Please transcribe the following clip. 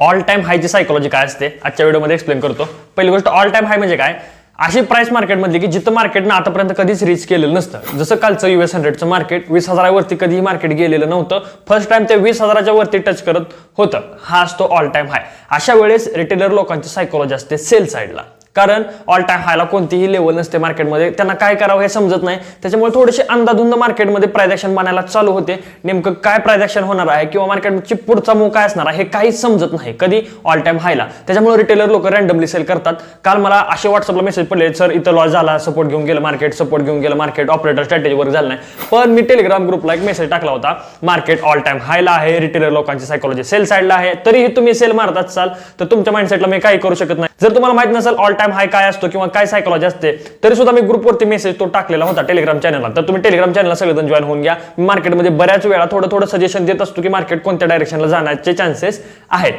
All time हायची psychology काय असते आजच्या व्हिडिओमध्ये एक्सप्लेन करतो. पहिली गोष्ट, ऑल टाइम हाय म्हणजे काय? अशी प्राइस मार्केटमधली की जिथं मार्केटनं आतापर्यंत कधीच रीच केलेलं नसतं. जसं कालचं US 100चं मार्केट 20,000वरती कधीही मार्केट गेलेलं नव्हतं. फर्स्ट टाइम ते 20,000च्या वरती टच करत होतं. हा असतो ऑल टाइम हाय. अशा वेळेस रिटेलर लोकांची सायकोलॉजी असते सेल साईडला, कारण ऑल टाइम हायला कोणतीही लेवल नसते मार्केटमध्ये. त्यांना काय करावं हे समजत नाही. त्याच्यामुळे थोडेसे अंदाधुंद मार्केटमध्ये प्राइस ऍक्शन बनायला चालू होते. नेमकं काय प्राइस ऍक्शन होणार आहे किंवा मार्केटची पुढचा मूव काय असणार आहे हे काहीच समजत नाही कधी ऑल टाइम हायला. त्याच्यामुळे रिटेलर लोक रँडमली सेल करतात. काल मला असे व्हॉट्सअपला मेसेज पडले, सर इथं लॉस झाला, सपोर्ट घेऊन गेलं मार्केट, सपोर्ट घेऊन गेलं मार्केट, ऑपरेटर स्ट्रॅटेजी वर्क झालं नाही. पण मी टेलिग्राम ग्रुपला एक मेसेज टाकला होता, मार्केट ऑल टाइम हायला आहे, रिटेलर लोकांची सायकोलॉजी सेल साईडला आहे. तरीही तुम्ही सेल मारत असाल तर तुमच्या माइंडसेटला मी काही करू शकत नाही. जर तुम्हाला माहित नसेल ऑल टाइम हाय काय असतो किंवा काय सायकोलॉजी असते, तरी सुद्धा मी ग्रुपवरती मेसेज तो टाकलेला होता टेलिग्राम चॅनलला. तर तुम्ही टेलिग्राम चॅनलला सगळेजण जॉईन होऊन घ्या. मार्केटमध्ये बऱ्याच वेळा थोडं सजेशन देत असतो की मार्केट कोणत्या डायरेक्शनला जाण्याचे चान्सेस आहेत.